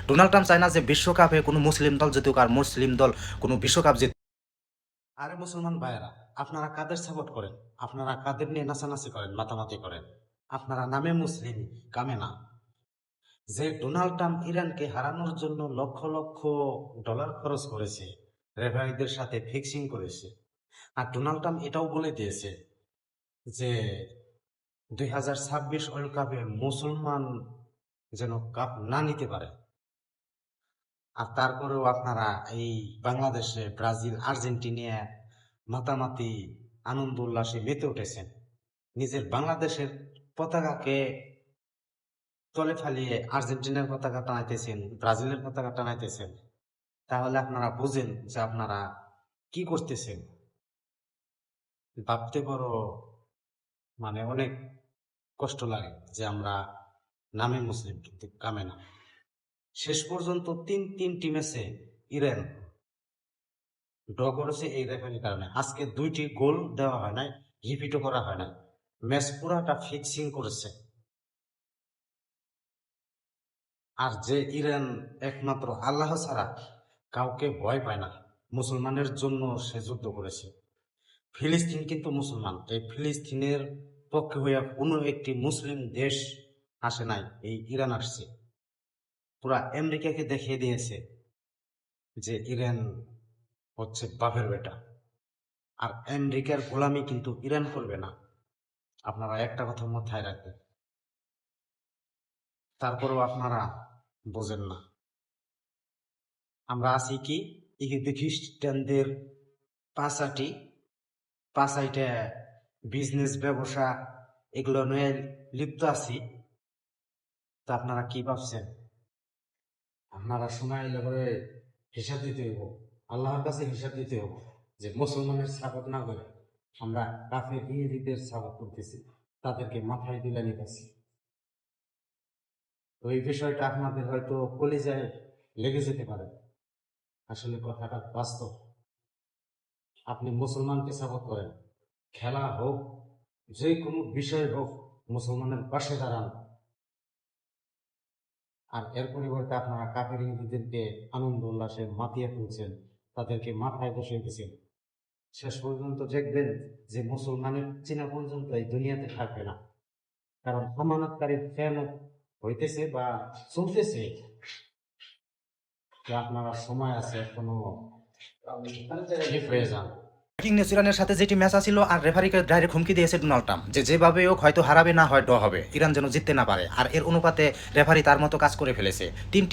Donald Trump চায় না যে বিশ্বকাপে কোনো মুসলিম দল জিতুক আর মুসলিম দল কোনো বিশ্বকাপ জিতুক। আরে মুসলমান ভাইয়েরা, আপনারা কাদের সাপোর্ট করেন? আপনারা কাদের নিয়ে নাচানাচি করেন, মাতামাতি করেন? আপনারা নামে মুসলিম, কামে না। যে ডোনাল্ড ট্রাম্প ইরানকে হারানোর জন্য লক্ষ লক্ষ ডলার খরচ করেছে, রেফারিদের সাথে ফিক্সিং করেছে, আর ডোনাল্ড ট্রাম্প এটাও বলে দিয়েছে যে 2026 ওয়ার্ল্ড কাপে মুসলমান যেন কাপ না নিতে পারে। আর তারপরেও আপনারা এই বাংলাদেশে ব্রাজিল আর্জেন্টিনা মাতামাতি আনন্দ উল্লাসে মেতে উঠেছেন। নিজের বাংলাদেশের পতাকাকে তলে ফালিয়ে আর্জেন্টিনার পতাকা টানাইতেছেন, ব্রাজিলের পতাকা টানাইতেছেন। তাহলে আপনারা বুঝেন যে আপনারা কি করতেছেন। ভাবতে বড় অনেক কষ্ট লাগে যে আমরা নামে মুসলিম কিন্তু কামে না। শেষ পর্যন্ত তিনটি ম্যাচে ইরান ড্র করেছে এই রেফারির কারণে। আজকে 2টি গোল দেওয়া হয় নাই, রিপিটও করা হয় নাই, ম্যাচ পুরাটা ফিক্সিং করেছে। আর যে ইরান একমাত্র আল্লাহ ছাড়া কাউকে ভয় পায় না, মুসলমানের জন্য সে যুদ্ধ করেছে। ফিলিস্তিন কিন্তু মুসলমান, এই ফিলিস্তিনের পক্ষে হইয়া কোনো একটি মুসলিম দেশ আসে নাই, এই ইরান আসছে। পুরা আমেরিকাকে দেখিয়ে দিয়েছে যে ইরান হচ্ছে বাপের বেটা। আর আমেরিকার গোলামি কিন্তু ইরান করবে না, আপনারা একটা কথা মাথায় রাখবেন। তারপরেও আপনারা বোঝেন না। আমরা আছি কি ইহুদি খ্রিস্টানদের পাঁচাইটা বিজনেস ব্যবসা এগুলো নিয়ে লিপ্ত আছি। তা আপনারা কি ভাবছেন? আপনারা সময় এলে করে হিসাব দিতে হইব, আল্লাহর কাছে হিসাব দিতে হইব যে মুসলমানের সাপোর্ট না করে আমরা কাফের ইহুদিদের সাপোর্ট করতেছি, তাদেরকে মাথায় দিলে নিতেছি। তো এই বিষয়টা আপনাদের হয়তো কলিজায় লেগে যেতে পারে, আসলে কথাটা বাস্তব। আপনি মুসলমানকে সাপোর্ট করেন, খেলা হোক যে কোনো বিষয় হোক মুসলমানের পাশে দাঁড়ান। আর এর পরিবর্তে আপনারা কাফের ইহুদিদেরকে আনন্দ উল্লাসে মাতিয়ে তুলছেন, তাদেরকে মাথায় বসিয়ে দিচ্ছেন। শেষ পর্যন্ত দেখবেন যে মুসলমানের চিনা পর্যন্ত এই দুনিয়াতে থাকবে না, কারণ আমানতকারীর খেয়ানত হইতেছে বা চলতেছে। আপনারা সময় আছে এখনো, ঠিক হয়ে যান। ব্রেকিং নিউজ, ইরানের সাথে যেটি ম্যাচ আছিল আর রেফারিকে ডাইরেক্ট হুমকি দিয়েছে ডোনাল্ড ট্রাম্প যে যেভাবে হোক হয়তো হারাবে না হয় ড্র হবে, ইরান যেন জিততে না পারে। আর এর অনুপাতে রেফারি তার মতো কাজ করে ফেলেছে। তিন